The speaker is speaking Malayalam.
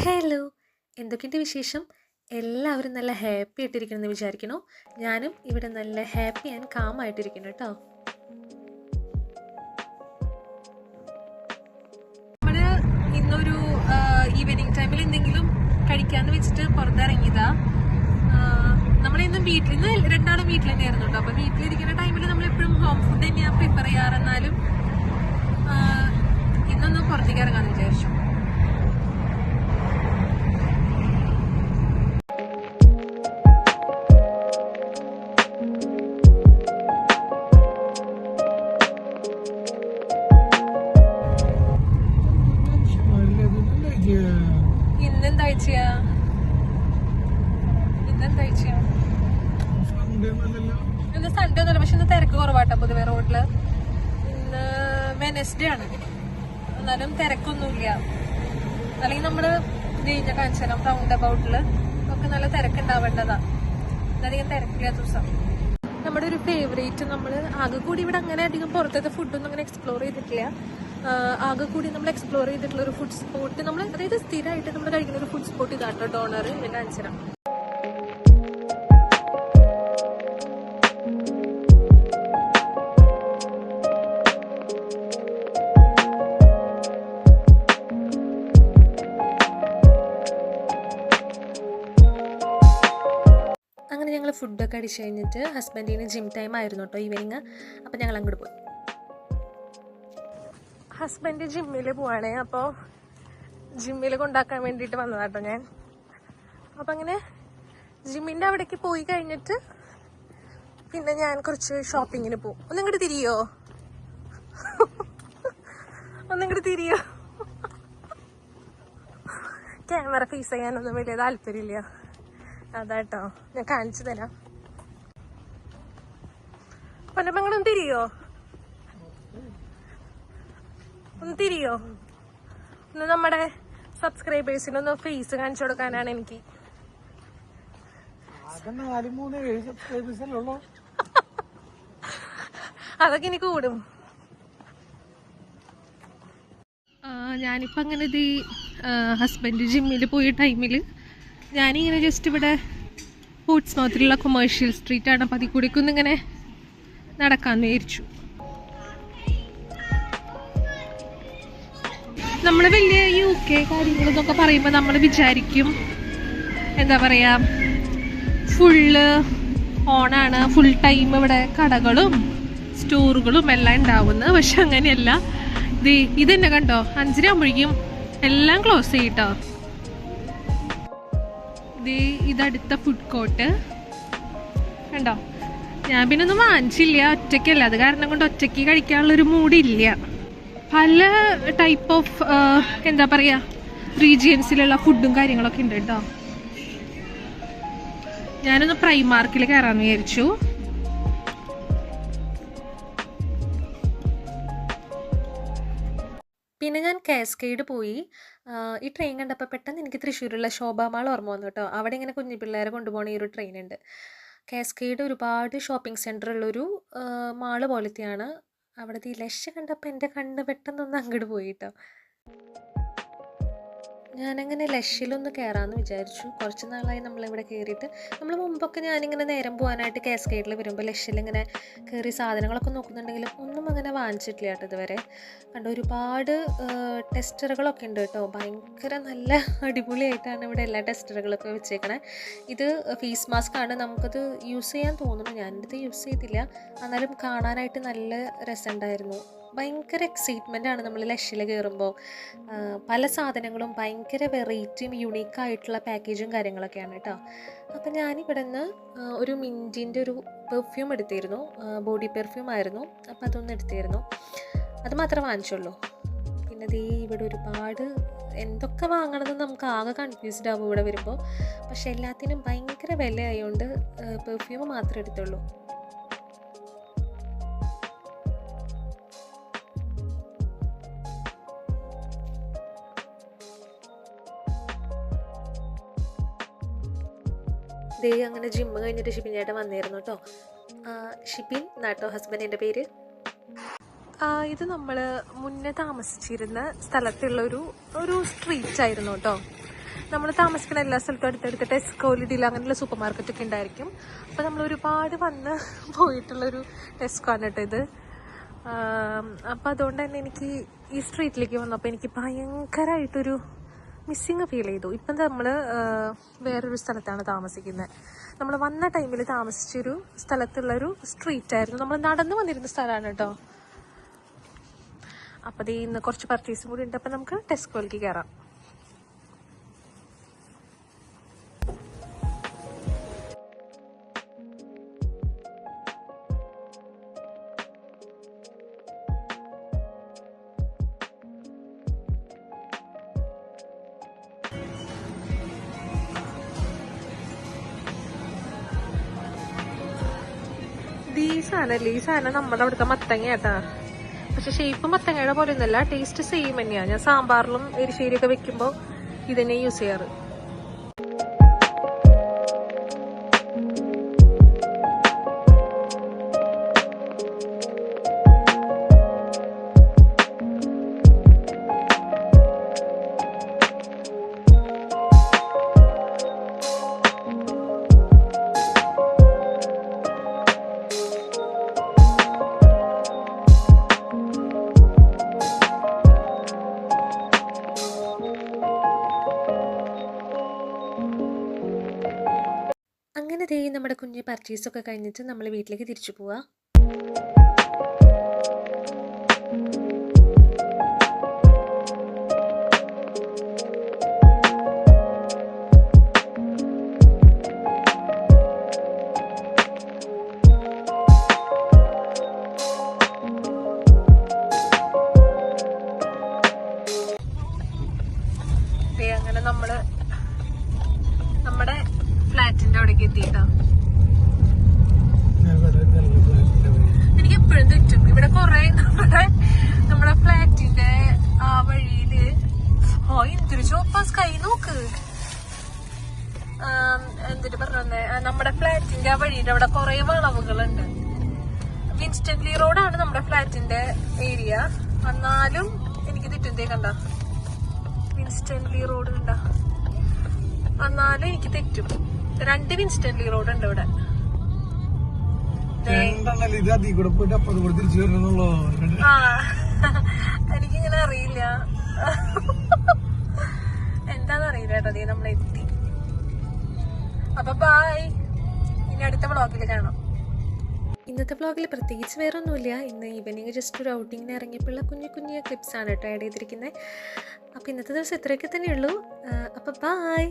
ഹലോ, എന്തൊക്കെയുണ്ട് വിശേഷം? എല്ലാവരും നല്ല ഹാപ്പി ആയിട്ടിരിക്കണമെന്ന് വിചാരിക്കണോ? ഞാനും ഇവിടെ നല്ല ഹാപ്പി ആൻഡ് കാം ആയിട്ടിരിക്കുന്നു കേട്ടോ. നമ്മൾ ഇന്നൊരു ഈവനിങ് ടൈമിൽ എന്തെങ്കിലും കഴിക്കാന്ന് വെച്ചിട്ട് പുറത്തിറങ്ങിയതാ. നമ്മളിന്നും നിന്ന് രണ്ടാളും വീട്ടിൽ തന്നെയായിരുന്നു കേട്ടോ. അപ്പോൾ വീട്ടിലിരിക്കുന്ന ടൈമിൽ നമ്മളെപ്പോഴും ഹോം ഫുഡ് തന്നെയാണ് പ്രിഫർ ചെയ്യാറെന്നാലും ഇന്നൊന്ന് പുറത്തേക്ക് ഇറങ്ങാന്ന് വിചാരിച്ചു. ഇന്ന് സൺഡേ ഒന്നുമല്ല, പക്ഷെ ഇന്ന് തിരക്ക് കുറവാട്ടോ. പൊതുവെ റോഡില് ഇന്ന് വെനസ്ഡേ ആണ്, എന്നാലും തിരക്കൊന്നുമില്ല. അല്ലെങ്കിൽ നമ്മള് കഴിഞ്ഞ കാണിച്ചാലും റൗണ്ട് അബൌട്ടില് ഒക്കെ നല്ല തിരക്കുണ്ടാവേണ്ടതാ. ഇന്നധികം തിരക്കില്ലാത്ത ദിവസം. നമ്മുടെ ഒരു ഫേവറേറ്റ്, നമ്മൾ ആകെ കൂടി ഇവിടെ അങ്ങനെ അധികം പുറത്തത്തെ ഫുഡൊന്നും അങ്ങനെ എക്സ്പ്ലോർ ചെയ്തിട്ടില്ല. ആകെ കൂടി നമ്മൾ എക്സ്പ്ലോർ ചെയ്തിട്ടുള്ള ഒരു ഫുഡ് സ്പോട്ട്, നമ്മൾ അതായത് സ്ഥിരമായിട്ട് നമ്മൾ കഴിക്കുന്ന ഒരു ഫുഡ് സ്പോട്ട് ഇതാട്ടോ, ഡോണർ. ഞാൻ കാണിച്ചുതരാം. അങ്ങനെ ഞങ്ങൾ ഫുഡൊക്കെ അടിച്ച് കഴിഞ്ഞിട്ട് ഹസ്ബൻഡിന് ജിം ടൈം ആയിരുന്നു കേട്ടോ, ഈവനിങ്. അപ്പം ഞങ്ങൾ അങ്ങോട്ട് പോയി. ഹസ്ബൻഡ് ജിമ്മിൽ പോവാണേ, അപ്പോൾ ജിമ്മിൽ കൊണ്ടാക്കാൻ വേണ്ടിയിട്ട് വന്നതാട്ടോ ഞാൻ. അപ്പം അങ്ങനെ ജിമ്മിൻ്റെ അവിടേക്ക് പോയി കഴിഞ്ഞിട്ട് പിന്നെ ഞാൻ കുറച്ച് ഷോപ്പിങ്ങിന് പോകും. ഒന്നിങ്ങോട്ട് തിരിയോ, ഒന്നിങ്ങോട്ട് തിരിയോ. ക്യാമറ ഫേസ് ചെയ്യാനൊന്നും വലിയ താല്പര്യമില്ല, അതാട്ടോ. ഞാൻ കാണിച്ചു തരാം. പൊന്നപ്പങ്ങളൊന്ന് തിരിയോ, ഒന്ന് തിരിയോ. ഒന്ന് നമ്മുടെ സബ്സ്ക്രൈബേഴ്സിനൊന്ന് ഫേസ് കാണിച്ചു കൊടുക്കാനാണ് എനിക്ക്. അതൊക്കെ എനിക്ക് കൂടും. ഞാനിപ്പോൾ അങ്ങനെ ഇത് ഹസ്ബൻഡ് ജിമ്മിൽ പോയ ടൈമിൽ ഞാനിങ്ങനെ ജസ്റ്റ് ഇവിടെ ഫുഡ്സ് മൗത്തിലുള്ള കൊമേഴ്ഷ്യൽ സ്ട്രീറ്റാണ്, അപ്പം അതിൽ കൂടെയൊക്കെ ഒന്നിങ്ങനെ നടക്കാമെന്ന് വിചാരിച്ചു. നമ്മൾ വലിയ UK കാര്യങ്ങളെന്നൊക്കെ പറയുമ്പോൾ നമ്മൾ വിചാരിക്കും എന്താ പറയുക, ഫുള്ള് ഓണാണ്, ഫുൾ ടൈം ഇവിടെ കടകളും സ്റ്റോറുകളും എല്ലാം ഉണ്ടാവുന്നത്. പക്ഷെ അങ്ങനെയല്ല. ഇത് തന്നെ കണ്ടോ, 5 ആകുമ്പോഴേക്കും എല്ലാം ക്ലോസ് ചെയ്യട്ടോ. ഇതടുത്ത ഫുഡ് കോർട്ട് കണ്ടോ. ഞാൻ പിന്നെ ഒന്നും വാങ്ങിച്ചില്ല, ഒറ്റയ്ക്കല്ല, അത് കാരണം കൊണ്ട് ഒറ്റയ്ക്ക് കഴിക്കാനുള്ളൊരു മൂഡില്ല. പല ടൈപ്പ് ഓഫ് എന്താ പറയുക റീജിയൻസിലുള്ള ഫുഡും കാര്യങ്ങളൊക്കെ ഉണ്ട് കേട്ടോ. ഞാനൊന്ന് പ്രൈമാർക്കിൽ കയറാമെന്ന് വിചാരിച്ചു. പിന്നെ ഞാൻ കാസ്കേഡ് പോയി. ഈ ട്രെയിൻ കണ്ടപ്പോൾ പെട്ടെന്ന് എനിക്ക് തൃശ്ശൂരുള്ള ശോഭാമാൾ ഓർമ്മ വന്നു കേട്ടോ. അവിടെ ഇങ്ങനെ കുഞ്ഞു പിള്ളേരെ കൊണ്ടുപോകുന്ന ഈ ഒരു ട്രെയിൻ ഉണ്ട്. കാസ്കേഡ് ഒരുപാട് ഷോപ്പിംഗ് സെൻറ്റർ ഉള്ളൊരു മാള് പോലത്തെയാണ്. അവിടുത്തെ ഈ ലക്ഷ കണ്ടപ്പോൾ എൻ്റെ കണ്ണ് പെട്ടെന്നൊന്ന് അങ്ങോട്ട് പോയി കേട്ടോ. ഞാനങ്ങനെ ലഷിലൊന്ന് കയറാമെന്ന് വിചാരിച്ചു. കുറച്ച് നാളായി നമ്മളിവിടെ കയറിയിട്ട്. നമ്മൾ മുമ്പൊക്കെ ഞാനിങ്ങനെ നേരം പോകാനായിട്ട് കാസ്കേഡിൽ വരുമ്പോൾ ലഷിലിങ്ങനെ കയറി സാധനങ്ങളൊക്കെ നോക്കുന്നുണ്ടെങ്കിലും ഒന്നും അങ്ങനെ വാങ്ങിച്ചിട്ടില്ല കേട്ടോ ഇതുവരെ. കണ്ട ഒരുപാട് ടെസ്റ്ററുകളൊക്കെ ഉണ്ട് കേട്ടോ. ഭയങ്കര നല്ല അടിപൊളിയായിട്ടാണ് ഇവിടെ എല്ലാ ടെസ്റ്ററുകളൊക്കെ വെച്ചേക്കണേ. ഇത് ഫേസ് മാസ്ക് ആണ്, നമുക്കത് യൂസ് ചെയ്യാൻ തോന്നുന്നു. ഞാനിത് യൂസ് ചെയ്തില്ല, എന്നാലും കാണാനായിട്ട് നല്ല രസമുണ്ടായിരുന്നു. ഭയങ്കര എക്സൈറ്റ്മെൻ്റ് ആണ് നമ്മൾ ലഷിൽ കയറുമ്പോൾ. പല സാധനങ്ങളും ഭയങ്കര വെറൈറ്റിയും യുണീക്കായിട്ടുള്ള പാക്കേജും കാര്യങ്ങളൊക്കെയാണ് കേട്ടോ. അപ്പം ഞാനിവിടെ നിന്ന് ഒരു മിൻറ്റിൻ്റെ ഒരു പെർഫ്യൂം എടുത്തിരുന്നു, ബോഡി പെർഫ്യൂം ആയിരുന്നു. അപ്പം അതൊന്നും എടുത്തിരുന്നു, അത് മാത്രമേ വാങ്ങിച്ചുള്ളൂ. പിന്നെ ഇവിടെ ഒരുപാട് എന്തൊക്കെ വാങ്ങണമെന്ന് നമുക്ക് ആകെ കൺഫ്യൂസ്ഡ് ആവും ഇവിടെ വരുമ്പോൾ. പക്ഷെ എല്ലാത്തിനും ഭയങ്കര വില ആയതുകൊണ്ട് പെർഫ്യൂം മാത്രമേ എടുത്തുള്ളൂ. അങ്ങനെ ജിമ്മ് കഴിഞ്ഞിട്ട് ഷിബിൻ ചേട്ടൻ വന്നിരുന്നു കേട്ടോ. ഷിബിൻ എന്നാട്ടോ ഹസ്ബൻഡിൻ്റെ പേര്. ഇത് നമ്മൾ മുന്നേ താമസിച്ചിരുന്ന സ്ഥലത്തുള്ളൊരു സ്ട്രീറ്റ് ആയിരുന്നു കേട്ടോ. നമ്മൾ താമസിക്കുന്ന എല്ലാ സ്ഥലത്തും അടുത്തടുത്ത് ടെസ്കോ ലിഡിൽ അങ്ങനെയുള്ള സൂപ്പർ മാർക്കറ്റൊക്കെ ഉണ്ടായിരിക്കും. അപ്പോൾ നമ്മൾ ഒരുപാട് വന്ന് പോയിട്ടുള്ളൊരു ടെസ്കോ ആണ് കേട്ടോ ഇത്. അപ്പോൾ അതുകൊണ്ട് തന്നെ എനിക്ക് ഈ സ്ട്രീറ്റിലേക്ക് വന്നപ്പോൾ എനിക്ക് ഭയങ്കരമായിട്ടൊരു മിസ്സിങ് ഫീൽ ചെയ്തു. ഇപ്പം നമ്മൾ വേറൊരു സ്ഥലത്താണ് താമസിക്കുന്നത്. നമ്മൾ വന്ന ടൈമിൽ താമസിച്ചൊരു സ്ഥലത്തുള്ളൊരു സ്ട്രീറ്റായിരുന്നു. നമ്മൾ നടന്നു വന്നിരുന്ന സ്ഥലമാണ് കേട്ടോ. അപ്പോൾ ഇന്ന് കുറച്ച് പർച്ചേസും കൂടി ഉണ്ട്. അപ്പം നമുക്ക് ടെസ്കോയിലേക്ക് കയറാം. ഈ സാധനം നമ്മുടെ അവിടുത്തെ മത്തങ്ങ കേട്ടാ. പക്ഷെ ഷേപ്പ് മത്തങ്ങയുടെ പോലെ ഒന്നുമല്ല, ടേസ്റ്റ് സെയിം തന്നെയാണ്. ഞാൻ സാമ്പാറിലും എരിശ്ശേരിയൊക്കെ വെക്കുമ്പോൾ ഇതന്നെ യൂസ് ചെയ്യാറ്. അങ്ങനെ നമ്മുടെ കുഞ്ഞ് പർച്ചേസൊക്കെ കഴിഞ്ഞിട്ട് നമ്മൾ വീട്ടിലേക്ക് തിരിച്ചു പോവാം. അങ്ങനെ നമ്മുടെ ഫ്ലാറ്റിന്റെ അവിടേക്ക് എത്തിയിട്ടാ. എനിക്ക് എപ്പോഴും തെറ്റും ഇവിടെ കുറെ നമ്മുടെ ഫ്ലാറ്റിന്റെ ആ വഴിയില്. എന്തൊരു ചോപ്പാ സ്കൈ നോക്ക്. എന്തിട്ട് പറഞ്ഞേ, നമ്മുടെ ഫ്ലാറ്റിന്റെ ആ വഴിയുടെ അവിടെ കുറെ വളവുകളുണ്ട്. വിൻസ്റ്റൺലി റോഡാണ് നമ്മുടെ ഫ്ലാറ്റിന്റെ ഏരിയ. എന്നാലും എനിക്ക് തെറ്റുന്തേ കണ്ട വിൻസ്റ്റൺലി റോഡ് കണ്ട. എന്നാലും എനിക്ക് തെറ്റും. 2 വിൻസ്റ്റൺലി റോഡ് ഉണ്ട് ഇവിടെ. എനിക്കിങ്ങനെ അറിയില്ല, എന്താന്നറിയില്ല കേട്ടോ. അതേ നമ്മളെത്തി. അപ്പൊ ബൈ, ഇനി അടുത്ത വ്ളോഗിൽ കാണാം. ഇന്നത്തെ വ്ളോഗിൽ പ്രത്യേകിച്ച് വേറെ ഒന്നുമില്ല. ഇന്ന് ഈവനിങ് ജസ്റ്റ് ഒരു ഔട്ടിങ്ങിന് ഇറങ്ങിയപ്പോഴുള്ള കുഞ്ഞു ക്ലിപ്സാണ് കേട്ടോ ആഡ് ചെയ്തിരിക്കുന്നത്. അപ്പോൾ ഇന്നത്തെ ദിവസം ഇത്രയൊക്കെ തന്നെയുള്ളൂ. അപ്പോൾ ബൈ.